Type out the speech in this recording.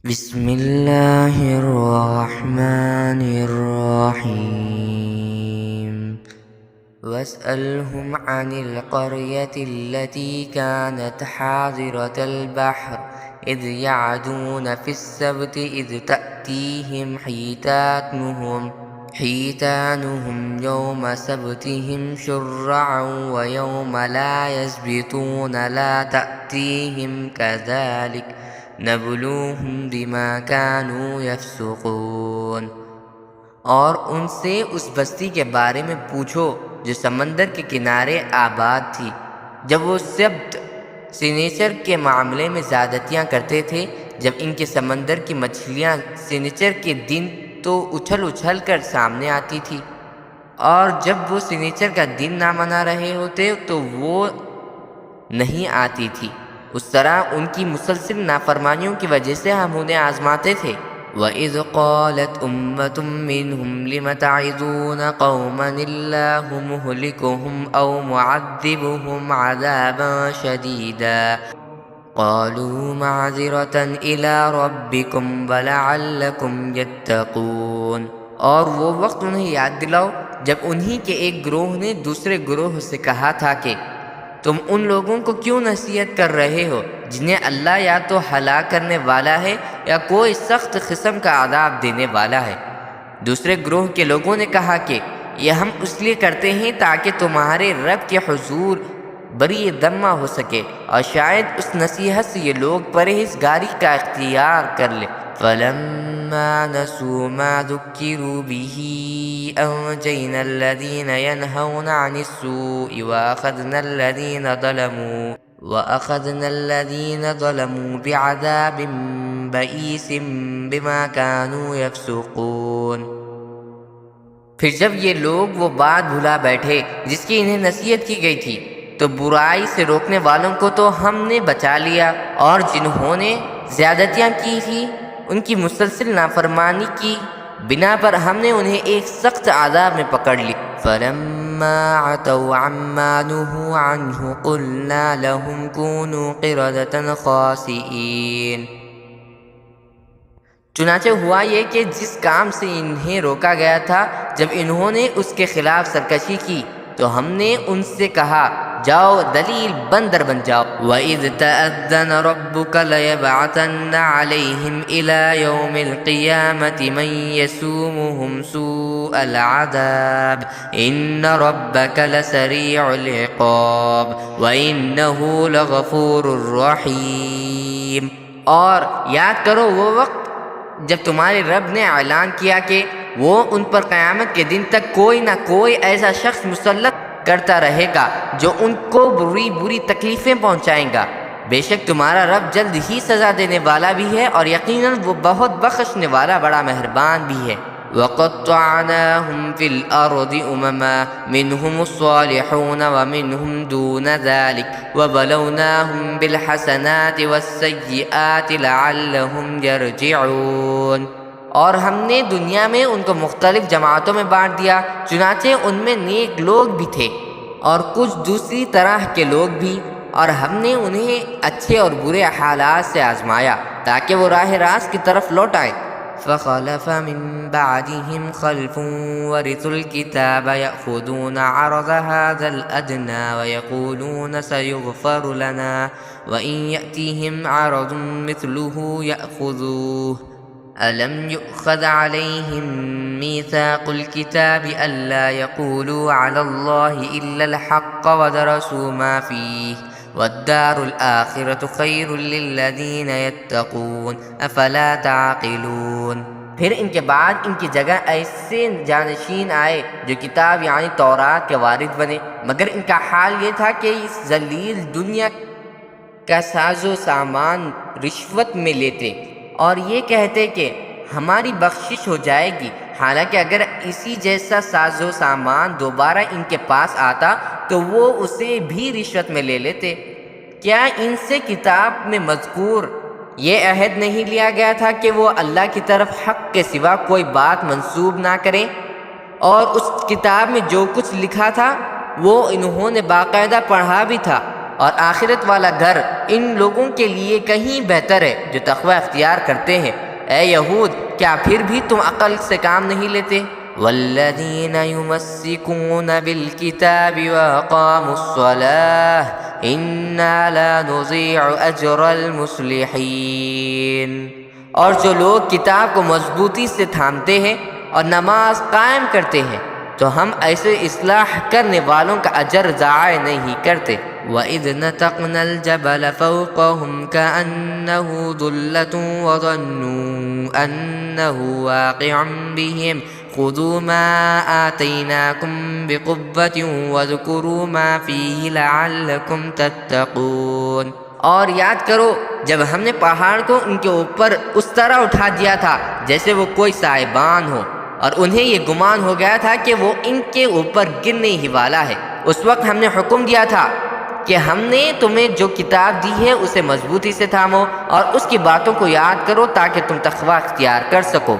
بسم الله الرحمن الرحيم واسألهم عن القرية التي كانت حاضرة البحر إذ يعدون في السبت إذ تأتيهم حيتانهم يوم سبتهم شرعا ويوم لا يسبتون لا تأتيهم كذلك نبلوهم بما كانوا يفسقون۔ اور ان سے اس بستی کے بارے میں پوچھو جو سمندر کے کنارے آباد تھی، جب وہ سبت سنیچر کے معاملے میں زیادتیاں کرتے تھے، جب ان کے سمندر کی مچھلیاں سنیچر کے دن تو اچھل کر سامنے آتی تھی، اور جب وہ سنیچر کا دن نہ منا رہے ہوتے تو وہ نہیں آتی تھی۔ اس طرح ان کی مسلسل نافرمانیوں کی وجہ سے ہم انہیں آزماتے تھے۔ وَإِذْ قَالَتْ أُمَّةٌ مِّنْهُمْ لِمَ تَعِظُونَ قَوْمًا اللَّهُ مُهْلِكُهُمْ أَوْ مُعَذِّبُهُمْ عَذَابًا شَدِيدًا قَالُوا مَعْذِرَةً إِلَىٰ رَبِّكُمْ وَلَعَلَّكُمْ يَتَّقُونَ۔ اور وہ وقت انہیں یاد دلاؤ جب انہی کے ایک گروہ نے دوسرے گروہ سے کہا تھا کہ تم ان لوگوں کو کیوں نصیحت کر رہے ہو جنہیں اللہ یا تو ہلاک کرنے والا ہے یا کوئی سخت قسم کا عذاب دینے والا ہے۔ دوسرے گروہ کے لوگوں نے کہا کہ یہ ہم اس لیے کرتے ہیں تاکہ تمہارے رب کے حضور بری ذمہ ہو سکے، اور شاید اس نصیحت سے یہ لوگ پرہیزگاری کا اختیار کر لیں۔ فَلَمَّا نَسُوا مَا ذُكِّرُوا بِهِ أَنجَيْنَا الَّذِينَ يَنْهَوْنَ عَنِ السُّوءِ وَأَخَذْنَا الَّذِينَ ظَلَمُوا بِعَذَابٍ بَئِيسٍ بِمَا كَانُوا يَفْسُقُونَ۔ پھر جب یہ لوگ وہ بات بھلا بیٹھے جس کی انہیں نصیحت کی گئی تھی، تو برائی سے روکنے والوں کو تو ہم نے بچا لیا، اور جنہوں نے زیادتیاں کی تھی ان کی مسلسل نافرمانی کی بنا پر ہم نے انہیں ایک سخت عذاب میں پکڑ لی۔ فَلَمَّا عَتَوْا عَمَّا نُهُوا عَنْهُ قُلْنَا لَهُمْ كُونُوا قِرَدَةً خَاسِئِينَ۔ چنانچہ ہوا یہ کہ جس کام سے انہیں روکا گیا تھا، جب انہوں نے اس کے خلاف سرکشی کی تو ہم نے ان سے کہا جاؤ دلیل بندر بن جاؤ۔ وَإِذْ تَأَذَّنَ رَبُّكَ لَيَبْعَثَنَّ عَلَيْهِمْ إِلَى يَوْمِ الْقِيَامَةِ مَنْ يَسُومُهُمْ سُوءَ الْعَذَابِ إِنَّ رَبَّكَ لَسَرِيعُ الْعِقَابِ وَإِنَّهُ لَغَفُورٌ رَحِيمٌ۔ اور یاد کرو وہ وقت جب تمہارے رب نے اعلان کیا کہ وہ ان پر قیامت کے دن تک کوئی نہ کوئی ایسا شخص مسلط کرتا رہے گا جو ان کو بری تکلیفیں پہنچائیں گا۔ بے شک تمہارا رب جلد ہی سزا دینے والا بھی ہے، اور یقیناً وہ بہت بخشنے والا بڑا مہربان بھی ہے۔ وَقَطَّعْنَاهُمْ فِي الْأَرْضِ أُمَمًا مِّنْهُمُ الصَّالِحُونَ وَمِنْهُمْ دُونَ ذَلِكَ وَبَلَوْنَاهُمْ بِالْحَسَنَاتِ وَالسَّيِّئَاتِ لَعَلَّهُمْ يَرْجِعُونَ۔ اور ہم نے دنیا میں ان کو مختلف جماعتوں میں بانٹ دیا، چنانچہ ان میں نیک لوگ بھی تھے اور کچھ دوسری طرح کے لوگ بھی، اور ہم نے انہیں اچھے اور برے حالات سے آزمایا تاکہ وہ راہ راست کی طرف لوٹ آئیں۔ فَخَلَفَ مِن بَعْدِهِمْ خَلْفٌ وَرِثُوا الْكِتَابَ يَأْخُذُونَ عَرَضَ هَٰذَا الْأَدْنَىٰ وَيَقُولُونَ سَيُغْفَرُ لَنَا وَإِن يَأْتِهِمْ عَرَضٌ مِّثْلُهُ يَأْخُذُوهُ أَلَمْ يُؤْخَذْ عَلَيْهِم مِّيثَاقُ الْكِتَابِ أَلَّا يَقُولُوا عَلَى اللَّهِ إِلَّا الْحَقَّ وَدَرَسُوا مَا فِيهِ وَالدَّارُ الْآخِرَةُ خَيْرٌ لِّلَّذِينَ يَتَّقُونَ أَفَلَا تَعْقِلُونَ۔ پھر ان کے بعد ان کی جگہ ایسے جانشین آئے جو کتاب یعنی تورات کے وارث بنے، مگر ان کا حال یہ تھا کہ اس ذلیل دنیا کا ساز و سامان رشوت میں لیتے اور یہ کہتے کہ ہماری بخشش ہو جائے گی، حالانکہ اگر اسی جیسا ساز و سامان دوبارہ ان کے پاس آتا تو وہ اسے بھی رشوت میں لے لیتے۔ کیا ان سے کتاب میں مذکور یہ عہد نہیں لیا گیا تھا کہ وہ اللہ کی طرف حق کے سوا کوئی بات منسوب نہ کریں، اور اس کتاب میں جو کچھ لکھا تھا وہ انہوں نے باقاعدہ پڑھا بھی تھا، اور آخرت والا گھر ان لوگوں کے لیے کہیں بہتر ہے جو تقوی اختیار کرتے ہیں۔ اے یہود، کیا پھر بھی تم عقل سے کام نہیں لیتے؟ والذین یمسکون بالکتاب واقاموا الصلاة انا لا نضیع اجر المصلحین، اور جو لوگ کتاب کو مضبوطی سے تھامتے ہیں اور نماز قائم کرتے ہیں تو ہم ایسے اصلاح کرنے والوں کا اجر ضائع نہیں کرتے۔ وَإِذْ نَتَقْنَا الْجَبَلَ فَوْقَهُمْ كَأَنَّهُ ظُلَّةٌ وَظَنُّوا أَنَّهُ واقع بِهِمْ خُذُوا مَا آتَيْنَاكُمْ بِقُوَّةٍ وَاذْكُرُوا مَا فِيهِ لَعَلَّكُمْ تَتَّقُونَ۔ اور یاد کرو جب ہم نے پہاڑ کو ان کے اوپر اس طرح اٹھا دیا تھا جیسے وہ کوئی سائبان ہو، اور انہیں یہ گمان ہو گیا تھا کہ وہ ان کے اوپر گرنے ہی والا ہے۔ اس وقت ہم نے حکم دیا تھا کہ ہم نے تمہیں جو کتاب دی ہے اسے مضبوطی سے تھامو اور اس کی باتوں کو یاد کرو تاکہ تم تقوی اختیار کر سکو۔